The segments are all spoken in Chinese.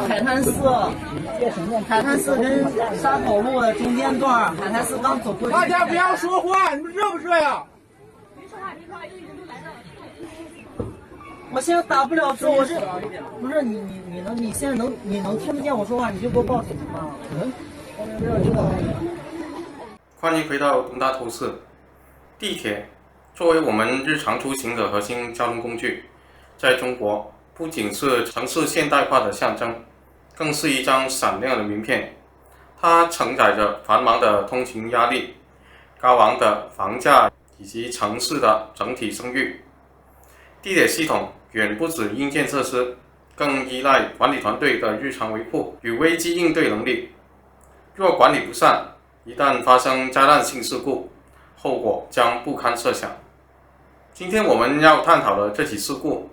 海滩寺跟沙口路的中间段，海滩寺刚走过去。大家不要说话，你们热不热呀？别说话，因为人都来了。我现在打不了车，我是不是你现在能听得见我说话，你就给我报警吧。欢迎回到东大透视。地铁作为我们日常出行的核心交通工具，在中国不仅是城市现代化的象征，更是一张闪亮的名片。它承载着繁忙的通勤压力、高昂的房价以及城市的整体声誉。地铁系统远不止硬件设施，更依赖管理团队的日常维护与危机应对能力。若管理不善，一旦发生灾难性事故，后果将不堪设想。今天我们要探讨的这起事故，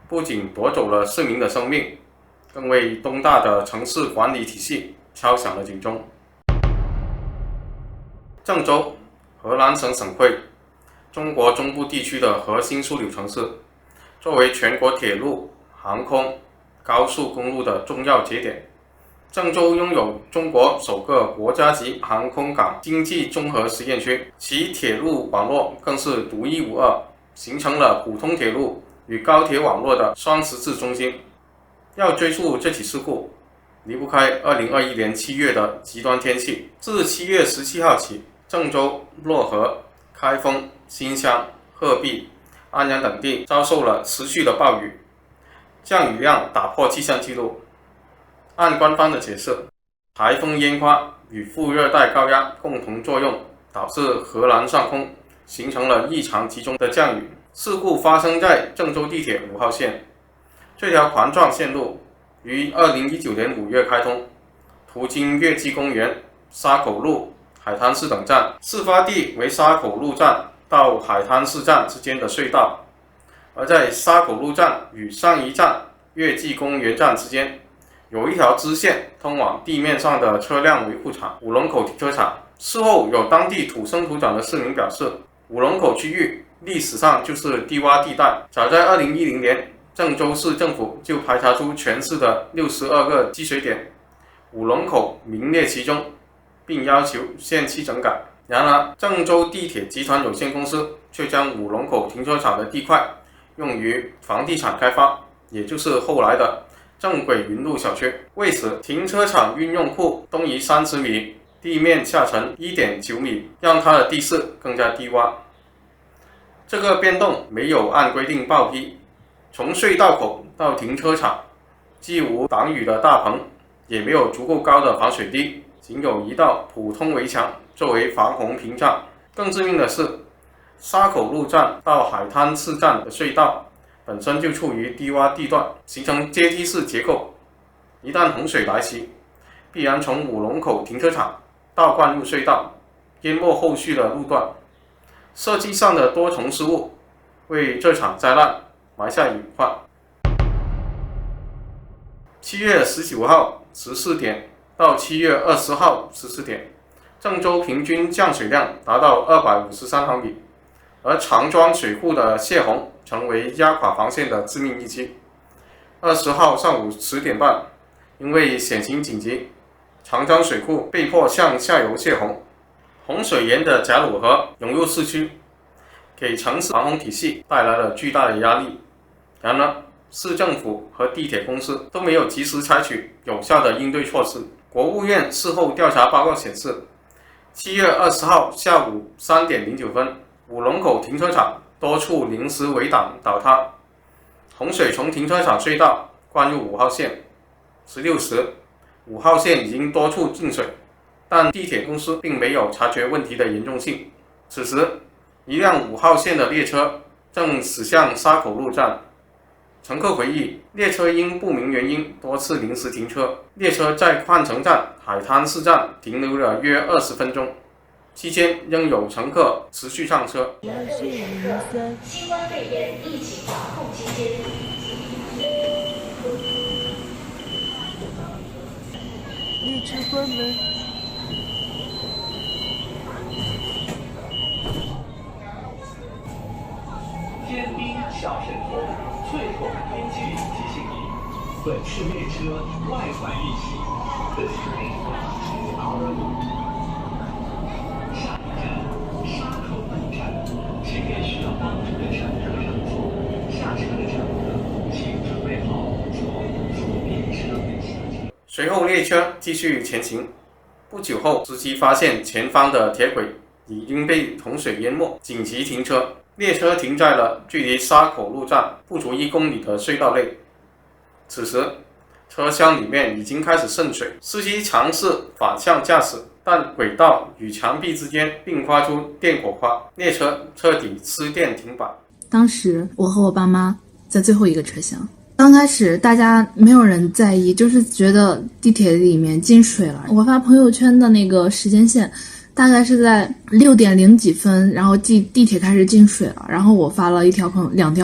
不仅夺走了市民的生命，更为东大的城市管理体系敲响了警钟。郑州，河南省省会，中国中部地区的核心枢纽城市，作为全国铁路、航空、高速公路的重要节点，郑州拥有中国首个国家级航空港经济综合实验区，其铁路网络更是独一无二，形成了普通铁路与高铁网络的双十字中心。要追溯这起事故，离不开2021年7月的极端天气。自7月17号起，郑州、漯河、开封、新乡、鹤壁、安阳等地遭受了持续的暴雨，降雨量打破气象纪录。按官方的解释，台风烟花与副热带高压共同作用，导致河南上空形成了异常集中的降雨。事故发生在郑州地铁5号线，这条环状线路于2019年5月开通，途经月季公园、沙口路、海滩市等站。事发地为沙口路站到海滩市站之间的隧道，而在沙口路站与上一站月季公园站之间，有一条支线通往地面上的车辆维护场——五龙口停车场。事后有当地土生土长的市民表示，五龙口区域历史上就是低洼地带，早在2010年，郑州市政府就排查出全市的62个积水点，五龙口名列其中，并要求限期整改。然而，郑州地铁集团有限公司却将五龙口停车场的地块用于房地产开发，也就是后来的正轨云路小区。为此，停车场运用库东移30米，地面下沉 1.9 米，让它的地势更加低洼。这个变动没有按规定报批，从隧道口到停车场，既无挡雨的大棚，也没有足够高的防水堤，仅有一道普通围墙作为防洪屏障。更致命的是，沙口路站到海滩市站的隧道本身就处于低洼地段，形成阶梯式结构。一旦洪水来袭，必然从五龙口停车场倒灌入隧道，淹没后续的路段。设计上的多重失误，为这场灾难埋下隐患。7月19号14点到7月20号14点，郑州平均降水量达到253毫米，而长庄水库的泄洪成为压垮防线的致命一击。20号上午10点半，因为险情紧急，长庄水库被迫向下游泄洪，洪水沿着贾鲁河涌入市区，给城市防洪体系带来了巨大的压力。然而，市政府和地铁公司都没有及时采取有效的应对措施。国务院事后调查报告显示，7月20号下午3点09分，五龙口停车场多处临时围挡倒塌，洪水从停车场隧道灌入5号线。16时，5号线已经多处进水，但地铁公司并没有察觉问题的严重性。此时，一辆5号线的列车正驶向沙口路站。乘客回忆，列车因不明原因多次临时停车，列车在换乘站海滩市站停留了约20分钟，期间仍有乘客持续上车。新冠肺炎疫情防控期间，绿植关门。坚冰小神童，脆口天气提醒你，本次列车外环运行。This train is our route. 下一站沙口路站，前面需要帮助的乘客让座，下车的乘客请准备好坐左边车门下车。随后列车继续前行，不久后，司机发现前方的铁轨已经被洪水淹没，紧急停车。列车停在了距离沙口路站不足1公里的隧道内。此时，车厢里面已经开始渗水，司机尝试反向驾驶，但轨道与墙壁之间并发出电火花，列车彻底失电停摆。当时我和我爸妈在最后一个车厢。刚开始大家没有人在意，就是觉得地铁里面进水了。我发朋友圈的那个时间线大概是在6点0几分，然后地铁开始进水了，然后我发了2条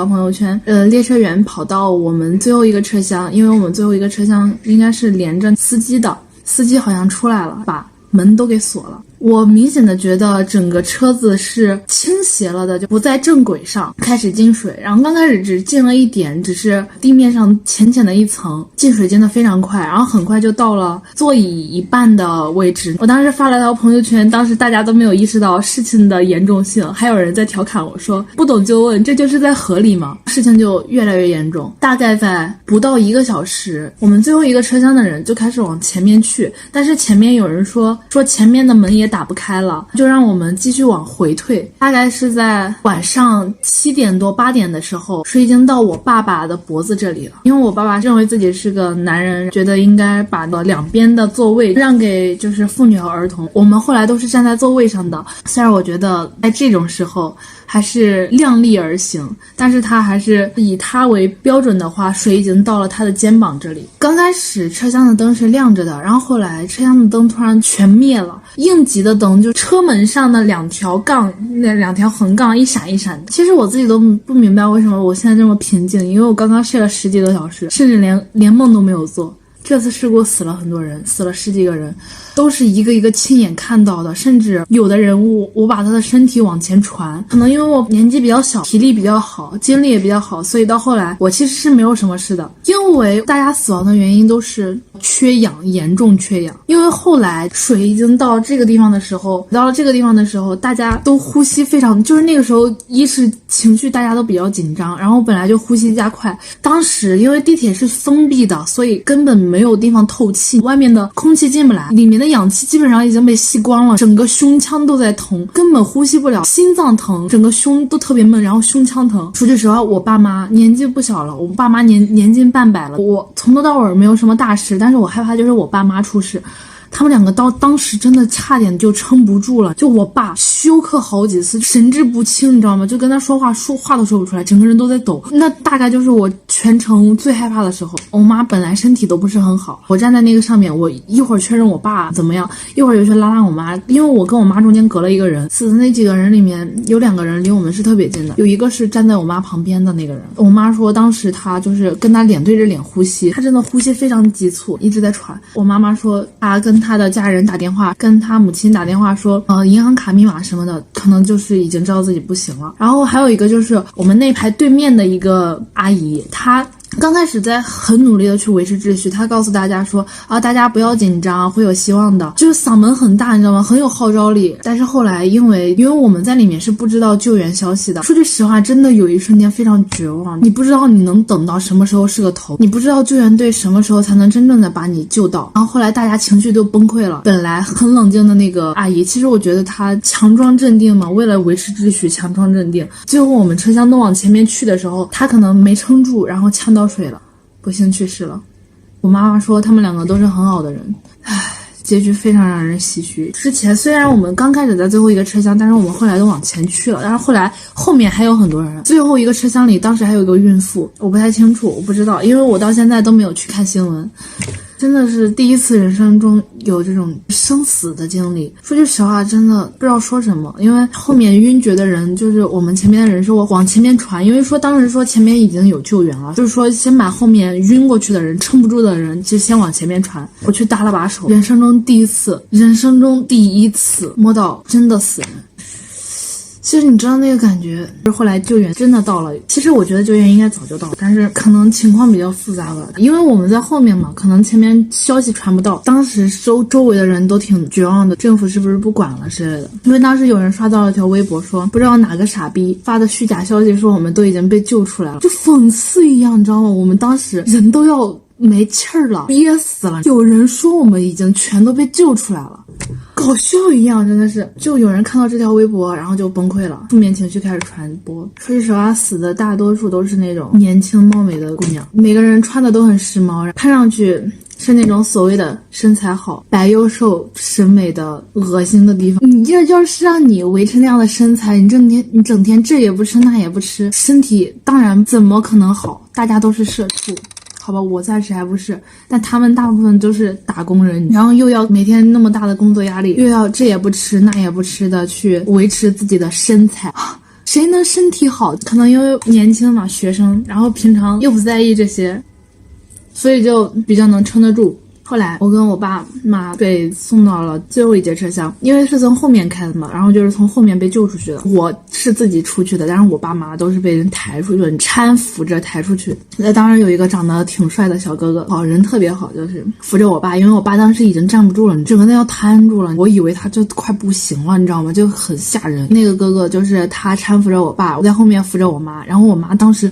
朋友圈。列车员跑到我们最后一个车厢，因为我们最后一个车厢应该是连着司机的，司机好像出来了，把门都给锁了。我明显的觉得整个车子是倾斜了的，就不在正轨上，开始进水。然后刚开始只进了一点，只是地面上浅浅的一层，进水进得非常快，然后很快就到了座椅一半的位置。我当时发了条朋友圈，当时大家都没有意识到事情的严重性，还有人在调侃我说不懂就问，这就是在河里吗？事情就越来越严重。大概在不到1个小时，我们最后一个车厢的人就开始往前面去，但是前面有人说前面的门也打不开了，就让我们继续往回退。大概是在晚上7点多8点的时候，水已经到我爸爸的脖子这里了。因为我爸爸认为自己是个男人，觉得应该把两边的座位让给就是妇女和儿童。我们后来都是站在座位上的，虽然我觉得在这种时候还是量力而行，但是他还是以他为标准的话，水已经到了他的肩膀这里。刚开始车厢的灯是亮着的，然后后来车厢的灯突然全灭了，应急的灯就车门上的2条横杠一闪一闪的。其实我自己都不明白为什么我现在这么平静，因为我刚刚睡了10几个小时，甚至连梦都没有做。这次事故死了很多人，死了10几个人，都是一个一个亲眼看到的，甚至有的人物我把他的身体往前传，可能因为我年纪比较小，体力比较好，精力也比较好，所以到后来我其实是没有什么事的。因为大家死亡的原因都是缺氧，严重缺氧。因为后来水已经到这个地方的时候，大家都呼吸非常，就是那个时候一是情绪大家都比较紧张，然后本来就呼吸加快。当时因为地铁是封闭的，所以根本没有地方透气，外面的空气进不来，里面的氧气基本上已经被吸光了，整个胸腔都在疼，根本呼吸不了，心脏疼，整个胸都特别闷，然后胸腔疼。说句实话，我爸妈年纪不小了，我爸妈年近半百了，我从头到尾没有什么大事，但是我害怕就是我爸妈出事。他们两个当时真的差点就撑不住了，就我爸休克好几次，神志不清，你知道吗？就跟他说话都说不出来，整个人都在抖。那大概就是我全程最害怕的时候。我妈本来身体都不是很好，我站在那个上面，我一会儿确认我爸怎么样，一会儿又去拉我妈，因为我跟我妈中间隔了一个人。死的那几个人里面有2个人离我们是特别近的，有一个是站在我妈旁边的那个人。我妈说当时她就是跟她脸对着脸呼吸，她真的呼吸非常急促，一直在喘。我妈妈说她跟他的家人打电话，跟他母亲打电话说银行卡密码什么的，可能就是已经知道自己不行了。然后还有一个就是我们那排对面的一个阿姨，她刚开始在很努力的去维持秩序，他告诉大家说大家不要紧张，会有希望的，就是嗓门很大，你知道吗？很有号召力。但是后来因为我们在里面是不知道救援消息的，说句实话，真的有一瞬间非常绝望，你不知道你能等到什么时候是个头，你不知道救援队什么时候才能真正的把你救到。然后后来大家情绪都崩溃了，本来很冷静的那个阿姨，其实我觉得她强装镇定嘛，为了维持秩序强装镇定。最后我们车厢都往前面去的时候，她可能没撑住，然后呛到水了，不幸去世了。我妈妈说他们2个都是很好的人，结局非常让人唏嘘。之前虽然我们刚开始在最后一个车厢，但是我们后来都往前去了，但是后面还有很多人。最后一个车厢里当时还有一个孕妇，我不太清楚，我不知道，因为我到现在都没有去看新闻。真的是第一次人生中有这种生死的经历。说句实话，真的不知道说什么，因为后面晕厥的人就是我们前面的人，是我往前面传，因为当时说前面已经有救援了，就是说先把后面晕过去的人撑不住的人就先往前面传。我去搭了把手，人生中第一次摸到真的死人。其实你知道那个感觉，后来救援真的到了。其实我觉得救援应该早就到了，但是可能情况比较复杂吧，因为我们在后面嘛，可能前面消息传不到。当时周围的人都挺绝望的，政府是不是不管了之类的？因为当时有人刷到了一条微博说，不知道哪个傻逼发的虚假消息说我们都已经被救出来了，就讽刺一样，你知道吗？我们当时人都要没气儿了，憋死了。有人说我们已经全都被救出来了，搞笑一样，真的是。就有人看到这条微博，然后就崩溃了，负面情绪开始传播。说句实话，死的大多数都是那种年轻貌美的姑娘，每个人穿的都很时髦，看上去是那种所谓的身材好、白又瘦、审美的恶心的地方。你要是让你维持那样的身材，你整天这也不吃那也不吃，身体当然怎么可能好？大家都是社畜。好吧，我暂时还不是，但他们大部分都是打工人，然后又要每天那么大的工作压力，又要这也不吃那也不吃的去维持自己的身材，谁能身体好？可能因为年轻嘛，学生，然后平常又不在意这些，所以就比较能撑得住。后来我跟我爸妈被送到了最后一节车厢，因为是从后面开的嘛，然后就是从后面被救出去的。我是自己出去的，但是我爸妈都是被人抬出去，搀扶着抬出去。那当然有一个长得挺帅的小哥哥，好人特别好，就是扶着我爸，因为我爸当时已经站不住了，整个人要瘫住了，我以为他就快不行了，你知道吗？就很吓人。那个哥哥就是他搀扶着我爸，我在后面扶着我妈，然后我妈当时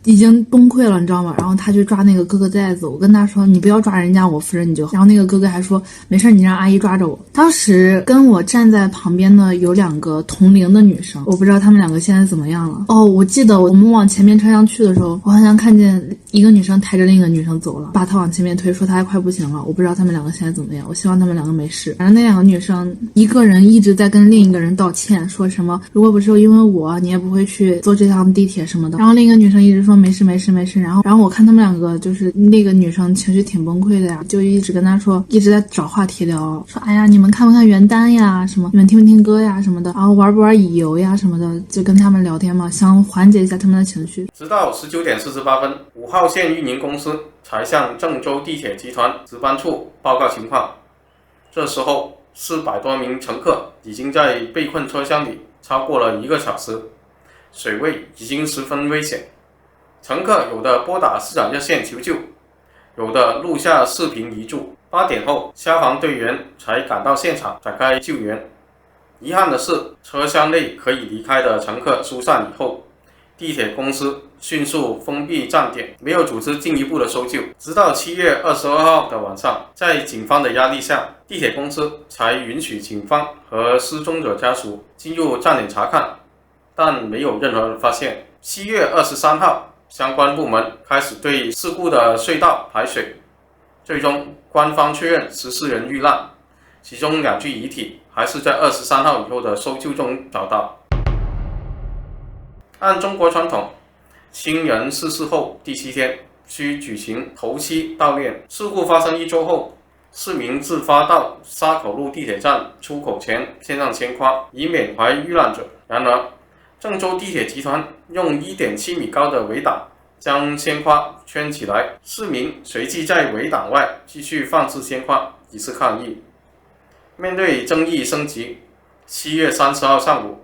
已经崩溃了，你知道吗？然后他去抓那个哥哥袋子，我跟他说你不要抓人家，我扶着你就好。然后那个哥哥还说没事，你让阿姨抓着我。当时跟我站在旁边的有2个同龄的女生，我不知道她们2个现在怎么样了。哦，我记得我们往前面车厢去的时候，我好像看见一个女生抬着另一个女生走了，把她往前面推，说她还快不行了。我不知道她们2个现在怎么样，我希望她们2个没事。反正那2个女生，一个人一直在跟另一个人道歉，说什么如果不是因为我，你也不会去坐这趟地铁什么的。然后另一个女生一直说没事。然后我看他们2个，就是那个女生情绪挺崩溃的呀，就一直跟他说，一直在找话题聊，说哎呀你们看不看元旦呀，什么你们听不听歌呀什么的，然后玩不玩乙游呀什么的，就跟他们聊天嘛，想缓解一下他们的情绪。直到19点48分，5号线运营公司才向郑州地铁集团值班处报告情况。这时候400多名乘客已经在被困车厢里超过了1个小时，水位已经十分危险。乘客有的拨打市长热线求救，有的录下视频遗嘱。8点后，消防队员才赶到现场展开救援。遗憾的是，车厢内可以离开的乘客疏散以后，地铁公司迅速封闭站点，没有组织进一步的搜救。直到7月22号的晚上，在警方的压力下，地铁公司才允许警方和失踪者家属进入站点查看，但没有任何发现。7月23号，相关部门开始对事故的隧道排水，最终官方确认14人遇难，其中2具遗体还是在23号以后的搜救中找到。按中国传统，亲人逝世后第7天需举行头七悼念。事故发生1周后，市民自发到沙口路地铁站出口前献上鲜花，以缅怀遇难者。然而，郑州地铁集团用1.7米高的围挡将鲜花圈起来，市民随即在围挡外继续放置鲜花，以示抗议。面对争议升级，7月30号上午，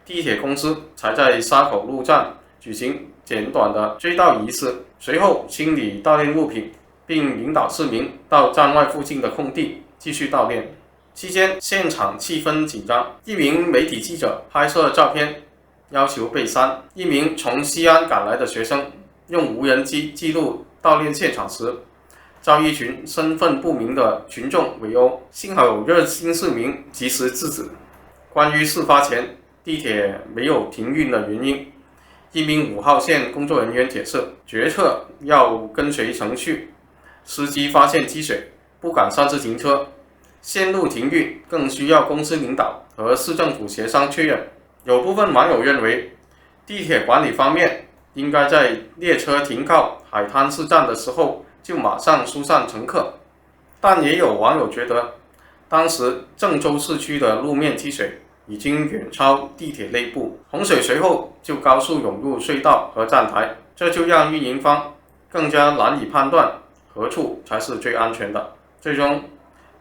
地铁公司才在沙口路站举行简短的追悼仪式，随后清理悼念物品，并引导市民到站外附近的空地继续悼念。期间，现场气氛紧张，一名媒体记者拍摄照片要求被删，一名从西安赶来的学生用无人机记录悼念现场时，遭一群身份不明的群众围殴，幸好有热心市民及时制止。关于事发前地铁没有停运的原因，一名5号线工作人员解释，决策要跟随程序，司机发现积水不敢擅自停车，线路停运更需要公司领导和市政府协商确认。有部分网友认为，地铁管理方面应该在列车停靠海滩市站的时候就马上疏散乘客，但也有网友觉得，当时郑州市区的路面积水已经远超地铁内部，洪水随后就高速涌入隧道和站台，这就让运营方更加难以判断何处才是最安全的。最终，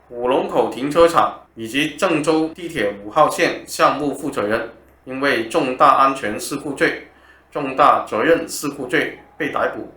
五龙口停车场以及郑州地铁5号线项目负责人因为重大安全事故罪、重大责任事故罪被逮捕，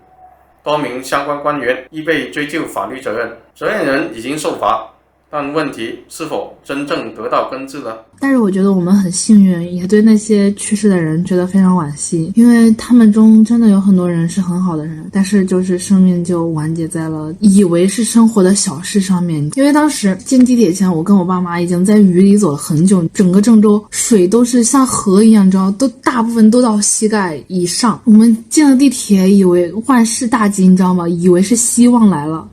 多名相关官员亦被追究法律责任，责任人已经受罚，但问题是否真正得到根治呢？但是我觉得我们很幸运，也对那些去世的人觉得非常惋惜，因为他们中真的有很多人是很好的人，但是就是生命就完结在了以为是生活的小事上面。因为当时进地铁前，我跟我爸妈已经在雨里走了很久，整个郑州水都是像河一样，你知道，都大部分都到膝盖以上。我们进了地铁，以为万事大吉，你知道吗？以为是希望来了。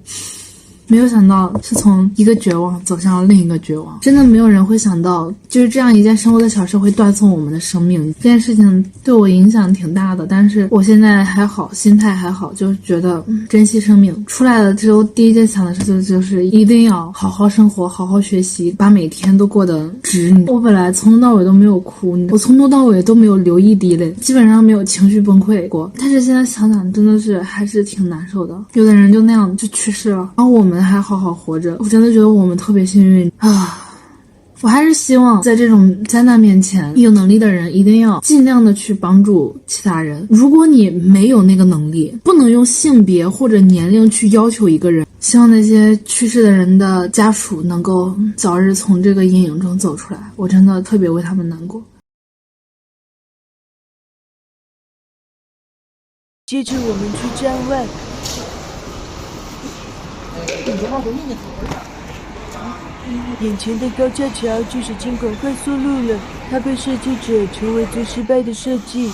没有想到是从一个绝望走向了另一个绝望，真的没有人会想到，就是这样一件生活的小事会断送我们的生命。这件事情对我影响挺大的，但是我现在还好，心态还好，就觉得珍惜生命。出来了之后，第一件想的事情就是一定要好好生活，好好学习，把每天都过得值。我本来从头到尾都没有哭，我从头到尾都没有流一滴泪，基本上没有情绪崩溃过。但是现在想想，真的是还是挺难受的。有的人就那样就去世了，然后我们还好好活着，我真的觉得我们特别幸运啊！我还是希望在这种灾难面前，有能力的人一定要尽量的去帮助其他人。如果你没有那个能力，不能用性别或者年龄去要求一个人。希望那些去世的人的家属能够早日从这个阴影中走出来，我真的特别为他们难过。接着我们去站外。眼前的高架桥就是京广快速路了，它被设计者称为最失败的设计。